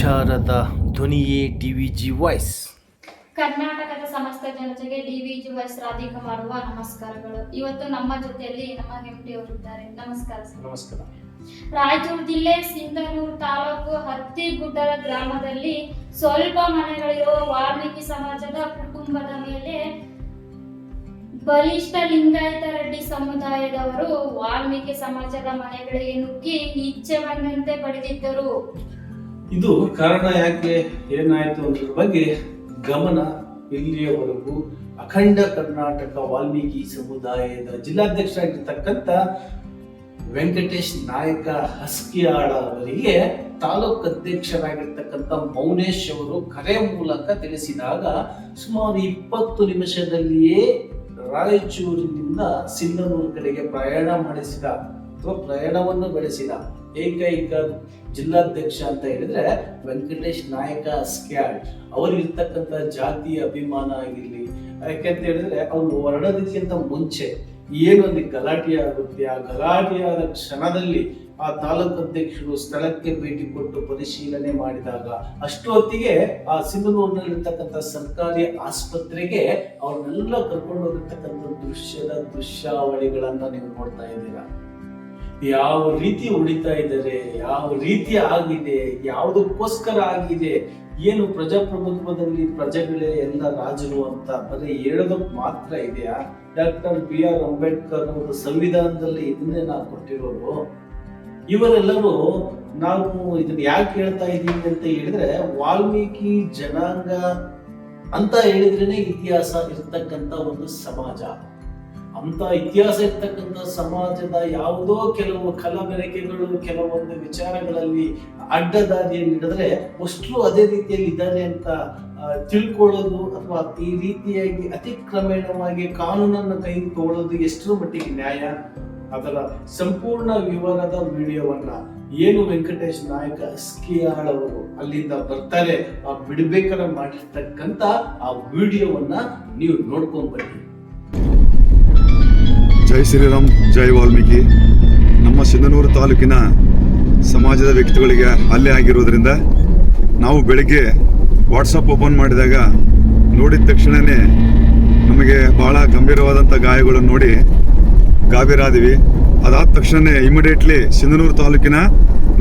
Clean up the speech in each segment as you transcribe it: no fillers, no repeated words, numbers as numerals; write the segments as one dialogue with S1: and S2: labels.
S1: ವಿಚಾರದ ಧ್ವನಿಯೇ ಡಿವಿಜಿ ವಾಯ್ಸ್.
S2: ಕರ್ನಾಟಕದ ಸಮಸ್ತ ಜನತೆಗೆ ಡಿವಿಜಿ ವಾಯ್ಸ್ ರಾಧಿಕಾ ಮಾಡುವ ನಮಸ್ಕಾರಗಳು. ಇವತ್ತು ನಮ್ಮ ಜೊತೆಯಲ್ಲಿ ನಮ್ಮ ಹೆಮ್ಟಿ ಅವರಿದ್ದಾರೆ. ನಮಸ್ಕಾರ ಸರ್.
S1: ನಮಸ್ಕಾರ.
S2: ರಾಯಚೂರು ಜಿಲ್ಲೆ ಸಿಂಧನೂರು ತಾಲೂಕು ಹತ್ತಿಗುಡ್ಡದ ಗ್ರಾಮದಲ್ಲಿ ಸ್ವಲ್ಪ ಮನೆಗಳಿರುವ ವಾಲ್ಮೀಕಿ ಸಮಾಜದ ಕುಟುಂಬದ ಮೇಲೆ ಬಲಿಷ್ಠ ಲಿಂಗಾಯತ ರೆಡ್ಡಿ ಸಮುದಾಯದವರು ವಾಲ್ಮೀಕಿ ಸಮಾಜದ ಮನೆಗಳಿಗೆ ನುಗ್ಗಿ ಇಚ್ಛೆ ಬಂದಂತೆ ಬಡಿದಿದ್ದರು.
S3: ಇದು ಕಾರಣ ಯಾಕೆ ಏನಾಯ್ತು ಅನ್ನೋದ್ರ ಬಗ್ಗೆ ಗಮನ ಇಲ್ಲಿಯವರೆಗೂ ಅಖಂಡ ಕರ್ನಾಟಕ ವಾಲ್ಮೀಕಿ ಸಮುದಾಯದ ಜಿಲ್ಲಾಧ್ಯಕ್ಷರಾಗಿರ್ತಕ್ಕಂಥ ವೆಂಕಟೇಶ್ ನಾಯಕ ಹಸ್ಕಿಯಾಳ ಅವರಿಗೆ ತಾಲೂಕು ಅಧ್ಯಕ್ಷರಾಗಿರ್ತಕ್ಕಂಥ ಮೌನೇಶ್ ಅವರು ಕರೆ ಮೂಲಕ ತಿಳಿಸಿದಾಗ ಸುಮಾರು 20 ನಿಮಿಷದಲ್ಲಿಯೇ ರಾಯಚೂರಿನಿಂದ ಸಿಂಧನೂರು ಕಡೆಗೆ ಪ್ರಯಾಣವನ್ನು ಬೆಳೆಸಿದ ಏಕೈಕ ಜಿಲ್ಲಾಧ್ಯಕ್ಷ ಅಂತ ಹೇಳಿದ್ರೆ ವೆಂಕಟೇಶ್ ನಾಯಕ ಹಸ್ಕ್ಯಾಳ್. ಅವರಿರ್ತಕ್ಕಂಥ ಜಾತಿಯ ಅಭಿಮಾನ ಆಗಿರ್ಲಿ, ಯಾಕೆಂತ ಹೇಳಿದ್ರೆ ಅವ್ರು ಹೊರಡೋದಕ್ಕಿಂತ ಮುಂಚೆ ಏನೊಂದು ಗಲಾಟೆ ಆಗುತ್ತೆ, ಆ ಗಲಾಟೆಯಾದ ಕ್ಷಣದಲ್ಲಿ ಆ ತಾಲೂಕು ಅಧ್ಯಕ್ಷರು ಸ್ಥಳಕ್ಕೆ ಭೇಟಿ ಕೊಟ್ಟು ಪರಿಶೀಲನೆ ಮಾಡಿದಾಗ ಅಷ್ಟೊತ್ತಿಗೆ ಆ ಸಿಂಧನೂರಿನಲ್ಲಿರ್ತಕ್ಕಂಥ ಸರ್ಕಾರಿ ಆಸ್ಪತ್ರೆಗೆ ಅವ್ರನ್ನೆಲ್ಲ ಕರ್ಕೊಂಡು ಹೋಗಿರ್ತಕ್ಕಂಥ ದೃಶ್ಯಾವಳಿಗಳನ್ನ ನೀವು ನೋಡ್ತಾ ಇದ್ದೀರಾ. ಯಾವ ರೀತಿ ಉಳಿತಾ ಇದ್ದಾರೆ, ಯಾವ ರೀತಿ ಆಗಿದೆ, ಯಾವುದಕ್ಕೋಸ್ಕರ ಆಗಿದೆ, ಏನು ಪ್ರಜಾಪ್ರಭುತ್ವದಲ್ಲಿ ಪ್ರಜೆಗಳೇ ಎಲ್ಲ ರಾಜರು ಅಂತ ಬರೀ ಹೇಳೋದಕ್ಕೆ ಮಾತ್ರ ಇದೆಯಾ? ಡಾಕ್ಟರ್ BR ಅಂಬೇಡ್ಕರ್ ಅವರು ಸಂವಿಧಾನದಲ್ಲಿ ಇದನ್ನೇ ನಾವು ಕೊಟ್ಟಿರೋರು. ಇವರೆಲ್ಲರೂ ನಾವು ಇದನ್ನ ಯಾಕೆ ಹೇಳ್ತಾ ಇದ್ದೀವಿ ಅಂತ ಹೇಳಿದ್ರೆ, ವಾಲ್ಮೀಕಿ ಜನಾಂಗ ಅಂತ ಹೇಳಿದ್ರೇನೆ ಇತಿಹಾಸ ಇರ್ತಕ್ಕಂಥ ಒಂದು ಸಮಾಜ. ಅಂತ ಇತಿಹಾಸ ಇರ್ತಕ್ಕಂಥ ಸಮಾಜದ ಯಾವುದೋ ಕೆಲವು ಕಲಬೆರಕೆಗಳು ಕೆಲವೊಂದು ವಿಚಾರಗಳಲ್ಲಿ ಅಡ್ಡದಾರಿಯಲ್ಲಿ ಹಿಡಿದ್ರೆ ಅಷ್ಟು ಅದೇ ರೀತಿಯಲ್ಲಿ ಇದ್ದಾರೆ ಅಂತ ತಿಳ್ಕೊಳ್ಳೋದು ಅಥವಾ ಈ ರೀತಿಯಾಗಿ ಅತಿಕ್ರಮಣವಾಗಿ ಕಾನೂನನ್ನು ಕೈ ತಗೊಳ್ಳೋದು ಎಷ್ಟರ ಮಟ್ಟಿಗೆ ನ್ಯಾಯ? ಅದರ ಸಂಪೂರ್ಣ ವಿವರದ ವಿಡಿಯೋವನ್ನ ಏನು ವೆಂಕಟೇಶ್ ನಾಯಕ ಹಸ್ಕಿಯಾಳ್ ಅವರು ಅಲ್ಲಿಂದ ಬರ್ತಾರೆ ಆ ಬಿಡ್ಬೇಕಾದ್ರೆ ಮಾಡಿರ್ತಕ್ಕಂಥ ಆ ವಿಡಿಯೋವನ್ನ ನೀವು ನೋಡ್ಕೊಂಡ್ ಬನ್ನಿ.
S4: ಜೈ ಶ್ರೀರಾಮ್, ಜೈ ವಾಲ್ಮೀಕಿ. ನಮ್ಮ ಸಿಂಧನೂರು ತಾಲೂಕಿನ ಸಮಾಜದ ವ್ಯಕ್ತಿಗಳಿಗೆ ಹಲ್ಲೆ ಆಗಿರೋದ್ರಿಂದ ನಾವು ಬೆಳಗ್ಗೆ ವಾಟ್ಸಪ್ ಓಪನ್ ಮಾಡಿದಾಗ ನೋಡಿದ ತಕ್ಷಣವೇ ನಮಗೆ ಭಾಳ ಗಂಭೀರವಾದಂಥ ಗಾಯಗಳನ್ನು ನೋಡಿ ಗಾಬರಿಯಾದ್ವಿ. ಅದಾದ ತಕ್ಷಣ ಇಮಿಡಿಯೇಟ್ಲಿ ಸಿಂಧನೂರು ತಾಲೂಕಿನ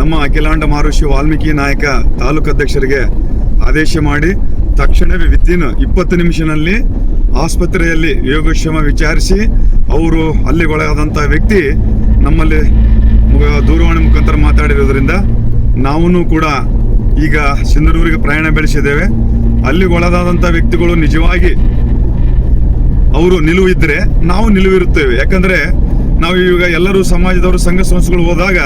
S4: ನಮ್ಮ ಅಖಿಲಾಂಡ ಮಹರ್ಷಿ ವಾಲ್ಮೀಕಿ ನಾಯಕ ತಾಲೂಕು ಅಧ್ಯಕ್ಷರಿಗೆ ಆದೇಶ ಮಾಡಿ ತಕ್ಷಣವೇ ವಿತಿನ್ 20 ನಿಮಿಷದಲ್ಲಿ ಆಸ್ಪತ್ರೆಯಲ್ಲಿ ಯೋಗಕ್ಷೇಮ ವಿಚಾರಿಸಿ ಅವರು ಅಲ್ಲಿಗೊಳಗಾದಂಥ ವ್ಯಕ್ತಿ ನಮ್ಮಲ್ಲಿ ದೂರವಾಣಿ ಮುಖಾಂತರ ಮಾತಾಡಿರೋದ್ರಿಂದ ನಾವು ಕೂಡ ಈಗ ಸಿಂಧನೂರಿಗೆ ಪ್ರಯಾಣ ಬೆಳೆಸಿದ್ದೇವೆ. ಅಲ್ಲಿಗೊಳಗಾದಂಥ ವ್ಯಕ್ತಿಗಳು ನಿಜವಾಗಿ ಅವರು ನಿಲುವು ಇದ್ದರೆ ನಾವು ನಿಲುವಿರುತ್ತೇವೆ. ಯಾಕಂದರೆ ನಾವು ಈಗ ಎಲ್ಲರೂ ಸಮಾಜದವರು ಸಂಘ ಸಂಸ್ಥೆಗಳು ಹೋದಾಗ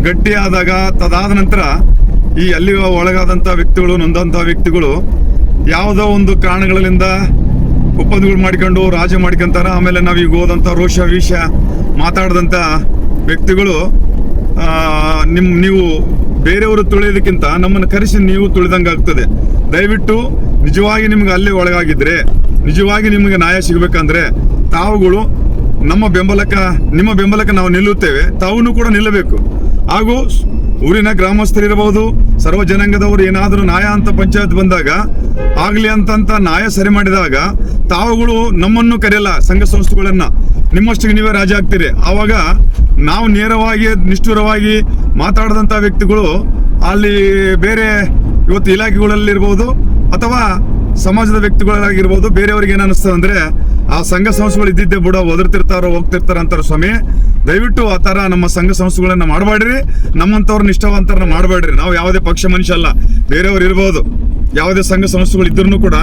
S4: ಗಟ್ಟಿ ಆದಾಗ ತದಾದ ನಂತರ ಈ ಅಲ್ಲಿ ಒಳಗಾದಂಥ ವ್ಯಕ್ತಿಗಳು ನೊಂದಂಥ ವ್ಯಕ್ತಿಗಳು ಯಾವುದೋ ಒಂದು ಕಾರಣಗಳಿಂದ ಒಪ್ಪಂದಗಳು ಮಾಡ್ಕೊಂಡು ರಾಜ ಮಾಡ್ಕೊಂತಾರ. ಆಮೇಲೆ ನಾವೀಗ ಹೋದಂಥ ರೋಷ ವೀಷ ಮಾತಾಡಿದಂಥ ವ್ಯಕ್ತಿಗಳು ನೀವು ಬೇರೆಯವರು ತುಳಿಯೋದಕ್ಕಿಂತ ನಮ್ಮನ್ನು ಕರೆಸಿ ನೀವು ತುಳಿದಂಗೆ ಆಗ್ತದೆ. ದಯವಿಟ್ಟು ನಿಜವಾಗಿ ನಿಮ್ಗೆ ಅಲ್ಲಿ ಒಳಗಾಗಿದ್ರೆ, ನಿಜವಾಗಿ ನಿಮಗೆ ನ್ಯಾಯ ಸಿಗಬೇಕಂದ್ರೆ ತಾವುಗಳು ನಿಮ್ಮ ಬೆಂಬಲಕ್ಕೆ ನಾವು ನಿಲ್ಲುತ್ತೇವೆ. ತಾವು ಕೂಡ ನಿಲ್ಲಬೇಕು. ಹಾಗೂ ಊರಿನ ಗ್ರಾಮಸ್ಥರಿರಬಹುದು, ಸರ್ವ ಜನಾಂಗದವರು ಏನಾದರೂ ನ್ಯಾಯ ಅಂತ ಪಂಚಾಯತ್ ಬಂದಾಗ ಆಗಲಿ ಅಂತ ನ್ಯಾಯ ಸರಿ ಮಾಡಿದಾಗ ತಾವುಗಳು ನಮ್ಮನ್ನು ಕರೆಯಲ್ಲ, ಸಂಘ ಸಂಸ್ಥೆಗಳನ್ನ ನಿಮ್ಮಷ್ಟಿಗೆ ನೀವೇ ರಾಜ ಆಗ್ತೀರಿ. ಆವಾಗ ನಾವು ನೇರವಾಗಿ ನಿಷ್ಠುರವಾಗಿ ಮಾತಾಡಿದಂಥ ವ್ಯಕ್ತಿಗಳು ಅಲ್ಲಿ ಬೇರೆ ಇವತ್ತು ಇಲಾಖೆಗಳಲ್ಲಿರ್ಬೋದು ಅಥವಾ ಸಮಾಜದ ವ್ಯಕ್ತಿಗಳಾಗಿರ್ಬೋದು, ಬೇರೆಯವ್ರಿಗೆ ಏನು ಅನಿಸ್ತದೆ ಅಂದರೆ ಆ ಸಂಘ ಸಂಸ್ಥೆಗಳು ಇದ್ದಿದ್ದೆ ಬಿಡ ಒದರ್ತಿರ್ತಾರೋ ಹೋಗ್ತಿರ್ತಾರ ಅಂತಾರೋ. ಸ್ವಾಮಿ, ದಯವಿಟ್ಟು ಆ ಥರ ನಮ್ಮ ಸಂಘ ಸಂಸ್ಥೆಗಳನ್ನ ಮಾಡಬೇಡ್ರಿ, ನಮ್ಮಂಥವ್ರು ನಿಷ್ಠಾವಂತರನ್ನ ಮಾಡಬೇಡ್ರಿ. ನಾವು ಯಾವುದೇ ಪಕ್ಷ ಮನುಷ್ಯ ಅಲ್ಲ, ಬೇರೆಯವ್ರು ಇರ್ಬೋದು, ಯಾವುದೇ ಸಂಘ ಸಂಸ್ಥೆಗಳು ಇದ್ರೂ ಕೂಡ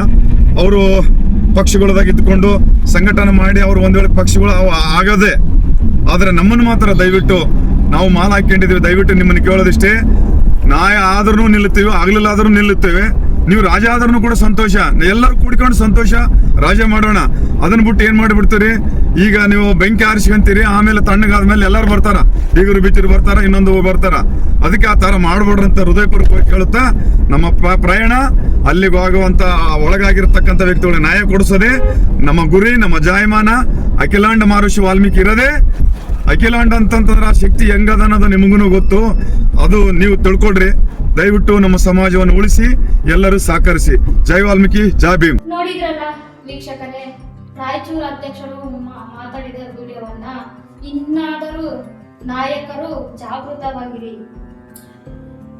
S4: ಅವರು ಪಕ್ಷಗಳದಾಗ ಇದ್ದುಕೊಂಡು ಸಂಘಟನೆ ಮಾಡಿ ಅವರು ಒಂದ್ ವೇಳೆ ಪಕ್ಷಗಳು ಆಗದೆ. ಆದರೆ ನಮ್ಮನ್ನು ಮಾತ್ರ ದಯವಿಟ್ಟು ನಾವು ಮಾಲ್ ಹಾಕೊಂಡಿದ್ದೀವಿ. ದಯವಿಟ್ಟು ನಿಮ್ಮನ್ನು ಕೇಳೋದಿಷ್ಟೇ, ನ್ಯಾಯ ಆದ್ರೂ ನಿಲ್ಲುತ್ತೇವೆ, ಆಗ್ಲಿಲ್ಲ ಆದ್ರೂ ನಿಲ್ಲುತ್ತೇವೆ. ನೀವು ರಾಜ ಆದ್ರೂ ಕೂಡ ಸಂತೋಷ, ಎಲ್ಲರೂ ಕೂಡಿಕೊಂಡು ಸಂತೋಷ ರಾಜ ಮಾಡೋಣ. ಅದನ್ನ ಬಿಟ್ಟು ಏನ್ ಮಾಡಿಬಿಡ್ತೀರಿ, ಈಗ ನೀವು ಬೆಂಕಿ ಆರಿಸ್ಕೊಂತೀರಿ, ಆಮೇಲೆ ತಣ್ಣಗಾದ್ಮೇಲೆ ಎಲ್ಲರೂ ಬರ್ತಾರ, ಬೀಗರು ಬಿಚ್ಚರು ಬರ್ತಾರ, ಇನ್ನೊಂದು ಬರ್ತಾರ. ಅದಕ್ಕೆ ಆ ತರ ಮಾಡ್ಬೇಡ್ರಂತ ಹೃದಯಪೂರ್ವಕವಾಗಿ ಕೇಳುತ್ತಾ ನಮ್ಮ ಪ್ರಯಾಣ ಅಲ್ಲಿಗೆ ಆಗುವಂತ ಒಳಗಾಗಿರ್ತಕ್ಕಂಥ ವ್ಯಕ್ತಿಗಳಿಗೆ ನ್ಯಾಯ ಕೊಡಿಸೋದೆ ನಮ್ಮ ಗುರಿ, ನಮ್ಮ ಜಾಯಮಾನ. ಅಖಿಲಾಂಡ ಮಹರ್ಷಿ ವಾಲ್ಮೀಕಿ ಇರೋದೇ ಅಖಿಲಾಂಡ ಅಂತಂತಂದ್ರೆ ಆ ಶಕ್ತಿ ಹೆಂಗದ ಅನ್ನೋದು ನಿಮಗೂ ಗೊತ್ತು. ಅದು ನೀವು ತಿಳ್ಕೊಳ್ರಿ. ದಯವಿಟ್ಟು ನಮ್ಮ ಸಮಾಜವನ್ನು ಉಳಿಸಿ, ಎಲ್ಲರೂ ಸಹಕರಿಸಿ. ಜೈ ವಾಲ್ಮೀಕಿ, ಜೈ ಭೀಮ್.
S2: ನೋಡಿದ್ರಲ್ಲ ವೀಕ್ಷಕರೇ, ರಾಯಚೂರು ಅಧ್ಯಕ್ಷರು ಮಾತಾಡಿದ ವಿಡಿಯೋವನ್ನ ಇನ್ನಾದರೂ ನಾಯಕರು ಜಾಗೃತವಾಗಿರಿ.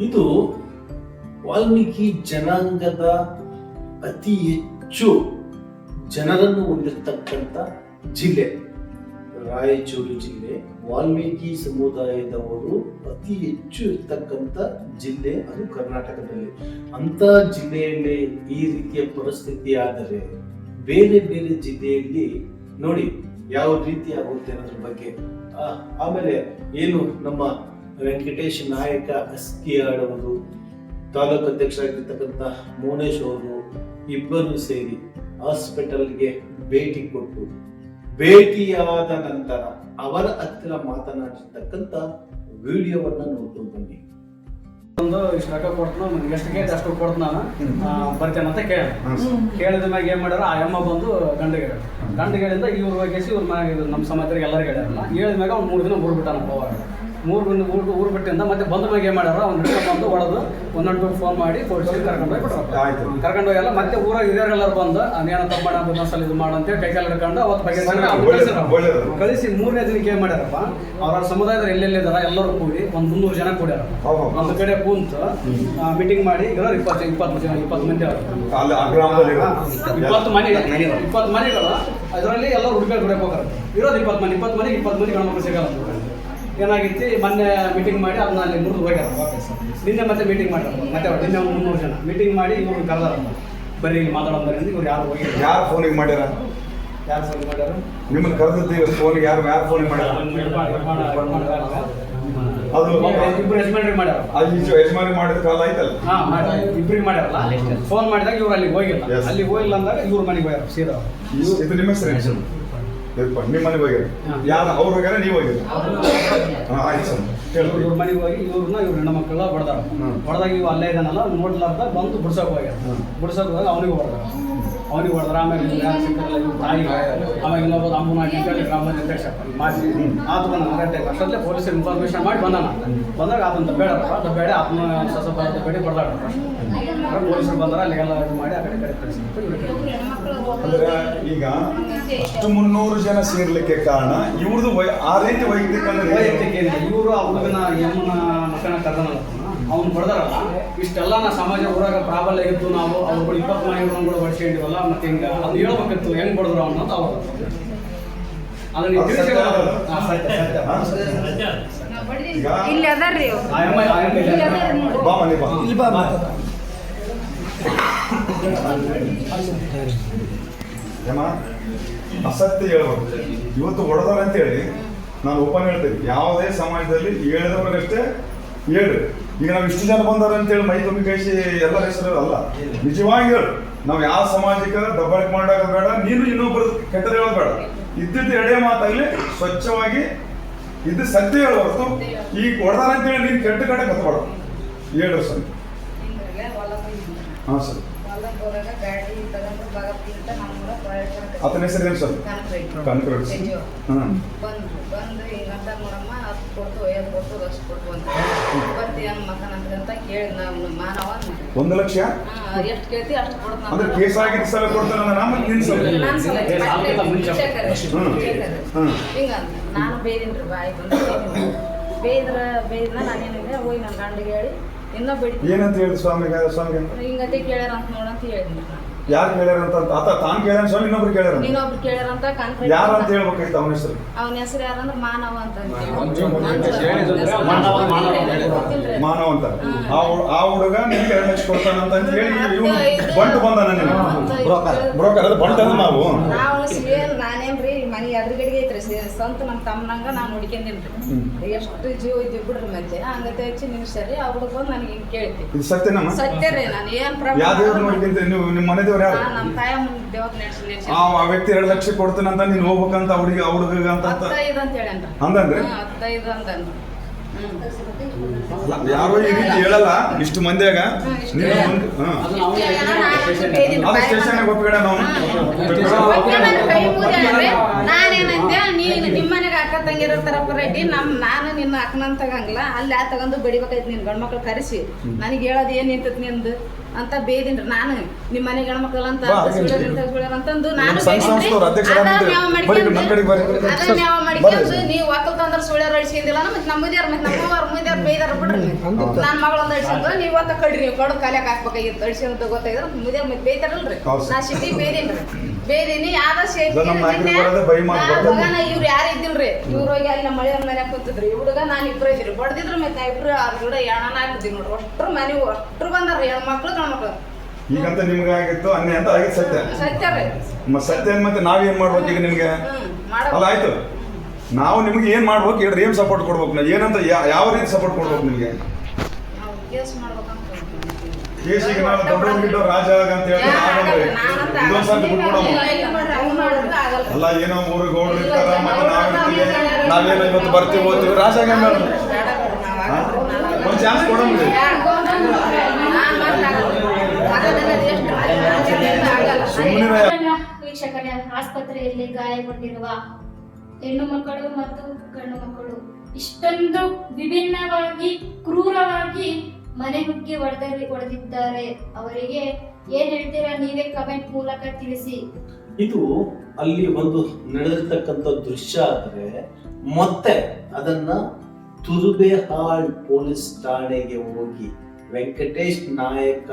S3: ಇದು ವಾಲ್ಮೀಕಿ ಜನಾಂಗದ ಅತಿ ಹೆಚ್ಚು ಜನರನ್ನು ಹೊಂದಿರತಕ್ಕಂಥ ಜಿಲ್ಲೆ ರಾಯಚೂರು ಜಿಲ್ಲೆ. ವಾಲ್ಮೀಕಿ ಸಮುದಾಯದವರು ಅತಿ ಹೆಚ್ಚು ಇರ್ತಕ್ಕಂಥ ಜಿಲ್ಲೆ ಅದು ಕರ್ನಾಟಕದಲ್ಲಿ. ಅಂತ ಜಿಲ್ಲೆಯಲ್ಲಿ ಈ ರೀತಿಯ ಪರಿಸ್ಥಿತಿ ಆದರೆ ಬೇರೆ ಬೇರೆ ಜಿಲ್ಲೆಯಲ್ಲಿ ನೋಡಿ ಯಾವ ರೀತಿ ಆಗುತ್ತೆ ಅನ್ನೋದ್ರ ಬಗ್ಗೆ. ಆಮೇಲೆ ಏನು ನಮ್ಮ ವೆಂಕಟೇಶ್ ನಾಯಕ ಅಸ್ಕಿಯಾಡ್ ಅವರು, ತಾಲೂಕು ಅಧ್ಯಕ್ಷರಾಗಿರ್ತಕ್ಕಂಥ ಮೋನೇಶ್ ಅವರು ಇಬ್ಬರು ಸೇರಿ ಹಾಸ್ಪಿಟಲ್ಗೆ ಭೇಟಿ ಕೊಟ್ಟು ಭೇಟಿಯಾದ ನಂತರ ಅವರ ಹತ್ತಿರ ಮಾತನಾಡಿರ್ತಕ್ಕಂಥ ವಿಡಿಯೋವನ್ನ ನೋಡ್ಕೊಂಡು ಬನ್ನಿ.
S5: ಒಂದು ಇಷ್ಟು ರೊಕ್ಕ ಕೊಡ್ತಾನ, ಎಷ್ಟು ಕೇಳಿ ಅಷ್ಟು ಕೊಡ್ತ ನಾನು ಬರ್ತೇನೆ ಅಂತ ಕೇಳಿದ ಮ್ಯಾಗ ಏನ್ ಮಾಡ್ಯಾರ, ಆ ಅಮ್ಮ ಬಂದು ಗಂಡಿಗಳಿಂದ ಇವ್ರ ಬಗ್ಗೆ ಇವ್ರ ಮ್ಯಾಗ ನಮ್ಮ ಸಮಾಜರಿಗೆ ಎಲ್ಲರಿಗೂ ಹೇಳ್ಯಾರಲ್ಲ. ಹೇಳಿದ ಮ್ಯಾಗ ಅವ್ನು 3 ದಿನ ಊರು ಬಿಟ್ಟಾನ. ಹೋವಾಗ 3 ದಿನ ಊರು ಬಿಟ್ಟಿಂದ ಮತ್ತೆ ಬಂದ ಮ್ಯಾಗ ಏನ್ ಮಾಡ್ಯಾರ, ಅವ್ನು ಹಿಡ್ಕೊಂಡು ಬಂದು ಹೊಡೆದು 112 ಫೋನ್ ಮಾಡಿ ಪೊಲೀಸರಿಗೆ ಕರ್ಕೊಂಡು ಹೋಗಿ ಬಿಟ್ರು. ಕರ್ಕೊಂಡು ಹೋಗಲ್ಲ ಮತ್ತೆ ಊರಾಗ ಹಿರಿಯರೆಲ್ಲರೂ ಬಂದು ಅದೇನೋ ತಪ್ಪ ಮಾಡ ಸಲ ಇದು ಮಾಡು ಅಂತೇಳಿ ಕೈಕಾಲು ಹಿಡ್ಕೊಂಡು ಅವತ್ತು ಬಗ್ಗೆ ಕಳಿಸಿ 3ನೇ ದಿನಕ್ಕೆ ಏನ್ ಮಾಡ್ಯಾರಪ್ಪ, ಅವ್ರ ಸಮುದಾಯದ ಎಲ್ಲೆಲ್ಲಿದಾರ ಎಲ್ಲರೂ ಕೂಡಿ ಒಂದು 300 ಜನ ಕೂಡ್ಯಾರ. ಒಂದು ಕಡೆ ಕೂತು ಮೀಟಿಂಗ್ ಮಾಡಿ ಇರೋರು 20 ಮಂದಿ ಅವರು 20 ಮನೆಗಳು. ಅದರಲ್ಲಿ ಎಲ್ಲರೂ ಹುಡುಗರು ದುಡಿಯಕ್ಕೆ ಹೋಗಾರ. ಇರೋದು 20 ಮನೆಗೆ 20 ಮಂದಿ ಗಣಮಕ್ಳು ಸಿಗಲ್ಲ. ಏನಾಗಿತ್ತು, ಮೊನ್ನೆ ಮೀಟಿಂಗ್ ಮಾಡಿ ಅದನ್ನ ಅಲ್ಲಿ ಮುರಿದು ಹೋಗ್ಯಾರ ವಾಪಸ್. ನಿನ್ನೆ ಮತ್ತೆ ಮೀಟಿಂಗ್ ಮಾಡ್ಯಾರ. ಮತ್ತೆ ನಿನ್ನೆ ಒಂದು 300 ಜನ ಮೀಟಿಂಗ್ ಮಾಡಿ ಇವ್ರು ಕರೆದಾರ. ಬರೀ ಮಾತಾಡೋ ಬರೀ ಇವ್ರು ಯಾರು ಹೋಗಿ
S4: ಯಾರು ಫೋನಿಗೆ ಮಾಡ್ಯಾರ?
S5: ಯಾರು ಫೋನ್ ಮಾಡ್ಯಾರ?
S4: ನಿಮ್ಮನ್ನ ಕರೆದಿದ್ದೀವಿ ಫೋನ್. ಯಾರು ಫೋನಿಗೆ ಮಾಡ್ಯಾರ? ಅದು
S5: ಇಬ್ರು ಯಜಮಾನ್ರಿಗೆ ಮಾಡ್ಯಾರ.
S4: ಯಜಮಾನಿ ಮಾಡಿದ ಕಾಲ ಆಯ್ತಲ್ಲ.
S5: ಇಬ್ರಿಗೆ ಮಾಡ್ಯಾರಲ್ಲ. ಫೋನ್ ಮಾಡಿದಾಗ ಇವ್ರು ಅಲ್ಲಿಗೆ ಹೋಗಿಲ್ಲ. ಅಲ್ಲಿ ಹೋಗಿಲ್ಲ ಅಂದಾಗ ಇವ್ರ ಮನೆಗೆ ಹೋಗ್ಯಾರ ಸೀದಾ.
S4: ಇದು ನಿಮ್ಮ ಹೆಸರು? ನಿಮ್ಮ ಮನೆಗೆ ಹೋಗ್ಯಾರ. ಯಾರು ಅವ್ರು ಹೋಗ್ಯಾರ, ನೀವು ಹೋಗ್ಯಾರ? ಆಯ್ತು ಸರ್.
S5: ಇವ್ರ ಮನೆಗೆ ಹೋಗಿ ಇವ್ರನ್ನ ಇವ್ರ ಹೆಣ್ಣು ಮಕ್ಕಳ ಹೊಡೆದಾರ. ಹೊಡೆದಾಗ ಇವ್ ಅಲ್ಲೇ ಇದಾನಲ್ಲ ನೋಡ್ಲಾರ್ದ ಬಂದು ಬಿಡ್ಸೋಕೆ ಹೋಗ್ಯಾರ. ಬಿಡ್ಸೋಕೆ ಹೋಗಿ ಅವನಿಗೆ ಹೊಡೆದಾರ. ಆಮೇಲೆ ಯಾರು ಸಿಕ್ಕಿರಲ್ಲ ಇವ್ರ ತಾಯಿ. ಆಮೇಲೆ ಇನ್ನೊಬ್ಬ ಅಂಬುನಾಟಿ ಅಂತೇಳಿ ಗ್ರಾಮ ಅಧ್ಯಕ್ಷ ಮಾಜಿ ಆತ ಬಂದ ಅಷ್ಟೊತ್ತೇ ಪೊಲೀಸರು ಇನ್ಫಾರ್ಮೇಶನ್ ಮಾಡಿ ಬಂದಾಗ ಆತನ ಬೇಡ ಆತನ ಬೇಡಿ ಹೊಡೆದಾಡ. ಪೊಲೀಸರು ಬಂದ್ರೆ ಅಲ್ಲಿಗೆಲ್ಲ ಇದು ಮಾಡಿ ಆ ಕಡೆ ಕಳಿಸಿಬಿಟ್ಟು
S4: ಅಂದ್ರೆ ಈಗ ಅಷ್ಟು 300 ಜನ ಸೇರ್ಲಿಕ್ಕೆ ಕಾರಣ ಇವ್ರದ್ದು ಆ ರೀತಿ ವೈಯಕ್ತಿಕ
S5: ಏನಿಲ್ಲ. ಇವರು ಆ ಹುಡುಗನ ಯಮ್ಮನ ಮಕ್ಕಳ ಕರ್ದನಲ್ಲ ಅವ್ನು ಹೊಡೆದಾರಲ್ಲ. ಇಷ್ಟೆಲ್ಲ ನಾ ಸಮಾಜ ಊರಾಗ ಪ್ರಾಬಲ್ಯ ಇತ್ತು. ನಾವು ಅವ್ರುಗಳು 20 ಮನೆಗಳನ್ನು ಕೂಡ ಬಡಿಸ್ಕೊಂಡಿವಲ್ಲ. ಮತ್ತೆ ಹಿಂಗ ಅದು ಹೇಳ್ಬೇಕಿತ್ತು ಹೆಂಗ್ ಹೊಡೆದ್ರು ಅನ್ನೋದು ಅವ್ರು ಅದನ್ನ
S4: ಅಸತ್ಯ ಹೇಳ್ಬೋದು. ಇವತ್ತು ಹೊಡೆದವ್ರು ಅಂತೇಳಿ ನಾನು ಓಪನ್ ಹೇಳ್ತೇನೆ. ಯಾವುದೇ ಸಮಾಜದಲ್ಲಿ ಹೇಳಿದವ್ರಿಗಷ್ಟೇ ಹೇಳು. ಈಗ ನಾವು ಇಷ್ಟು ಜನ ಬಂದಾರ ಅಂತೇಳಿ ಮೈ ತುಂಬಿ ಕಳಿಸಿ ಎಲ್ಲರ ಹೆಸರು ಅಲ್ಲ. ನಿಜವಾಗಿ ಹೇಳು. ನಾವು ಯಾವ ಸಮಾಜಕ್ಕೆ ದಬ್ಬಾಳಿಕೆ ಮಾಡಾಕ ಬೇಡ. ನೀನು ಇನ್ನೊಬ್ಬರು ಕೆಟ್ಟದ ಹೇಳೋದು ಬೇಡ. ಇದ್ದಿದ್ದು ಎಡೆ ಮಾತಾಗಲಿ ಸ್ವಚ್ಛವಾಗಿ ಇದು ಸತ್ಯ ಹೇಳು ಹೊರತು ಈಗ ಹೊಡೆದಾರ ಅಂತೇಳಿ ನೀನು ಕೆಟ್ಟ ಕಡೆ ಕತ್ಬೇಡ. ಹೇಳ್ರಿ ಸರ್. ಹಾಂ ಸರ್. ಆತನ ಹೆಸರು ಏನು ಸರ್? ಕಾನ್ಫರೆನ್ಸ್. ಹಾಂ
S6: ಬಂದು ಹಿಂಗಂತ ನೋಡಮ್ಮ ಅದು ಕೊಡ್ತು ಏನು ಕೊಡ್ತು ಅಷ್ಟು ಕೊಡ್ತು ಅಂತ ಬರ್ತಿ ಏನು ಮಕ್ಕನಂತ ಕೇಳಿ ನಾವು ಮಾನವ
S4: 1 ಲಕ್ಷ
S6: ಎಷ್ಟು ಕೇಳ್ತಿ ಅಷ್ಟು ಕೊಡ್ತು.
S4: ಅಂದ್ರೆ ಕೇಸ್ ಆಗಿದ್ದ ಸಲ ಕೊಡ್ತಾನ
S6: ಹಿಂಗಂತ ನಾನು ಬೇದಿನ್ರಿ ಬಾಯಿ ಬಂದು ಬೇಯ್ದ್ರ ನಾನೇನಿದೆ ಹೋಗಿ ನನ್ನ ಗಂಡಿಗೆ ಹೇಳಿ ಇನ್ನೂ ಬಿಡ್ತೀನಿ.
S4: ಏನಂತ ಹೇಳಿದ್ರು ಸ್ವಾಮಿಗೆ?
S6: ಹಿಂಗತೆ ಕೇಳ್ಯಾರ ಅಂತ ನೋಡಂತ ಹೇಳಿದ್ನಿ.
S4: ಯಾರು ಕೇಳ್ಯಾರ ಅಂತ? ಆತ ತಾನು ಕೇಳ್ಯಾರ ಸ್ವಾಮಿ? ಇನ್ನೊಬ್ರು ಕೇಳ್ಯಾರ?
S6: ಇನ್ನೊಬ್ರು ಕೇಳ್ಯಾರ ಅಂತ ಕಾನ್ಫರೆನ್ಸ್.
S4: ಯಾರು ಅಂತ ಹೇಳ್ಬೇಕಾಯ್ತು ಅವನ ಹೆಸರು?
S6: ಅವನ ಹೆಸರು ಯಾರಂದ್ರೆ ಮಾನವ ಅಂತ.
S4: ಮಾನವ ಅಂತ. ಆ ಹುಡುಗ ನಿಮ್ಗೆ 2 ಲಕ್ಷ ಕೊಡ್ತಾನಂತ ಹೇಳಿ ಬಂಟು ಬಂದಾನ. ಬ್ರೋಕರ್ ಅದು ಬಂಟ ನಾವು
S6: ನಾನೇನ್ರಿ ಮನೆ ಎದುರುಗಡೆಗೆ ಐತ್ರಿ ಸ್ವಂತ ನಮ್ಮ ತಮ್ಮನಂಗ ನಾನು ಹುಡ್ಕೊಂಡಿನ್ರಿ. ಎಷ್ಟು ಜೀವ ಇದ್ದೀವಿ ಬಿಡ್ರಿ ಮತ್ತೆ ಹಂಗತೆ ಹಚ್ಚಿ ನಿಲ್ಸರಿ ಆ ಹುಡುಗ ಬಂದು ನನಗೆ ಹಿಂಗೆ ಕೇಳ್ತಿ.
S4: ಇದು ಸತ್ಯನಮ್ಮ?
S6: ಸತ್ಯ ರೀ. ನಾನು ಏನ್
S4: ಯಾವ ದೇವ್ರು ನೋಡ್ಕೊಂತ ನೀವು? ನಿಮ್ಮ ಮನೆ ದೇವ್ರು ಯಾರು?
S6: ನಮ್ಮ ತಾಯ ದೇವ್ರ ನಡೆಸಿ
S4: ಆ ವ್ಯಕ್ತಿ 2 ಲಕ್ಷ ಕೊಡ್ತಾನಂತ ನೀನು ಹೋಗ್ಬೇಕಂತ ಆ ಹುಡುಗ ಅಂತ
S6: 15 ಅಂತ ಹೇಳಂತ.
S4: ಅಂದಂದ್ರೆ
S6: 15 ಅಂತ
S4: ಯಾರೋ ಈ ರೀತಿ ಹೇಳಲ್ಲ ಇಷ್ಟು ಮಂದಿಯಾಗ. ಸ್ಟೇಷನ್ ಗೊತ್ತಬೇಡ ನಾವು
S6: ನಾನೇನಂತೆ ನೀನು ನಿಮ್ಮ ಮನೆಗೆ ಅಕ್ಕ ತಂಗಿರ ತರ ಇಲ್ಲಿ ನಾನು ನಿನ್ನ ಅಕ್ಕನಂತ ತಗಂಗಿಲ್ಲ ಅಲ್ಲಿ ತಗೊಂಡು ಬಡಿಬೇಕಾಯ್ತು ನಿನ್ ಗಂಡ್ಮಕ್ಳು ಕರೆಸಿ ನನಗೆ ಹೇಳೋದು ಏನ್ ನಿಂತತ್ ನಿಂದು ಅಂತ ಬೇದಿನ್ರಿ ನಾನು ನಿಮ್ಮ ಮನೆ ಗಂಡ್ಮಕ್ಳು ಅಂತ ಅಂತಂದು ನಾನು ಮಾಡ್ಕೊಂಡು ನೀವು ಒಕ್ಕಲ್ತಂದ್ರ ಸುಳ್ಯಾರ ಅಡಿಸಿದಿಲ್ಲ ಮತ್ತೆ ನಮ್ಮದಿಯಾರ ಮತ್ತೆ ನಮ್ಮವ್ರ ಬೇದಾರ ಬಿಡ್ರಿ ನನ್ನ ಮಗಳೊಂದು ಅಡಿಸಿದ್ರು ನೀವು ಅಂತ ಕಡ್ರಿ ನೀವು ಕೊಡೋದು ಕಾಲಿಯಾಗ ಹಾಕ್ಬೇಕಾಗಿತ್ತು ಅಡಿಸಿ ಅಂತ ಗೊತ್ತಾಗಿದ್ರೆ ಮುದಿಯಾರ ಮತ್ತೆ ಬೇಯ್ತಾರಲ್ರಿ ನಾ ಸಿಟಿ ಬೇದೀನ್ರಿ ಬೇದೀನಿ ಯಾವ್ದ ಇವ್ರು ಯಾರು ಇದ್ದಿಲ್ರಿ ಇವ್ರು ಹೋಗಿ ಅಲ್ಲಿ ನಮ್ಮ ಮಳೆಯ ಮನೆ ಕೂತಿದ್ರಿ ಹುಡುಗ ನಾನು ಇಬ್ರು ಇದ್ರಿ ಬಡ್ದಿದ್ರು ಮತ್ತೆ ಇಬ್ರು ಅವ್ರ ಎಣ್ಣನ ಹಾಕಿದ್ವಿ ನೋಡ್ರಿ ಅಷ್ಟ್ರು ಮನೆ ಅಷ್ಟ್ರು ಬಂದಾರ್ರಿ ಹೆಣ್ಮಕ್ಳು ಗಣ್ಮಕ್ಳು
S4: ಈಗಂತ ನಿಮ್ಗೆ ಆಗಿತ್ತು ಅನ್ನೆ ಅಂತ ಆಗಿತ್ತು ಸತ್ಯ
S6: ಸತ್ಯ ರೀ
S4: ಸತ್ಯ ಮತ್ತೆ ನಾವೇನ್ ಮಾಡ್ಬೇಕು ಈಗ ನಿಮ್ಗೆ ಅಲ್ಲ ಆಯ್ತು ನಾವು ನಿಮ್ಗೆ ಏನ್ ಮಾಡ್ಬೇಕು ಹೇಳ್ರಿ ಏನ್ ಸಪೋರ್ಟ್ ಕೊಡ್ಬೇಕು ನಾವು ಏನಂತ ಯಾವ ರೀತಿ ಸಪೋರ್ಟ್ ಕೊಡ್ಬೇಕು ನಿಮ್ಗೆ
S6: ನಾವು ಕೇಸ್ ಮಾಡ್ಬೇಕಂತ
S4: ಕೇಸಿಗೆ ನಾವು ದೊಡ್ಡ ರಾಜ ಅಂತ ಹೇಳ್ತಾರೆ ಇದೊಂದ್ಸತಿ ಬಿಟ್ಬಿಡೋಣ ಅಲ್ಲ ಏನೋ ಊರು ಗೌಡ್ರು ಇರ್ತಾರ ಮತ್ತೆ ನಾವೇನೋ ಇವತ್ತು ಬರ್ತೀವಿ ಹೋಗ್ತೀವಿ ರಾಜಾಗ ಒಂದ್ ಚಾನ್ಸ್ ಕೊಡೋಣ
S2: ವೀಕ್ಷಕರೇ, ಆಸ್ಪತ್ರೆಯಲ್ಲಿ ಗಾಯಗೊಂಡಿರುವ ಹೆಣ್ಣು ಮಕ್ಕಳು ಮತ್ತು ಗಂಡು ಮಕ್ಕಳು ಇಷ್ಟೊಂದು ವಿಭಿನ್ನವಾಗಿ ಕ್ರೂರವಾಗಿ ಮನೆ ನುಗ್ಗಿ ಹೊಡೆದಿದ್ದಾರೆ. ಅವರಿಗೆ ಏನ್ ಹೇಳ್ತೀರಾ ನೀವೇ ಕಮೆಂಟ್ ಮೂಲಕ ತಿಳಿಸಿ.
S3: ಇದು ಅಲ್ಲಿ ಒಂದು ನಡೆದಿರ್ತಕ್ಕಂಥ ದೃಶ್ಯ ಆದ್ರೆ ಮತ್ತೆ ಅದನ್ನ ತುರುಬೇಹಾಳ್ ಪೊಲೀಸ್ ಠಾಣೆಗೆ ಹೋಗಿ ವೆಂಕಟೇಶ್ ನಾಯಕ,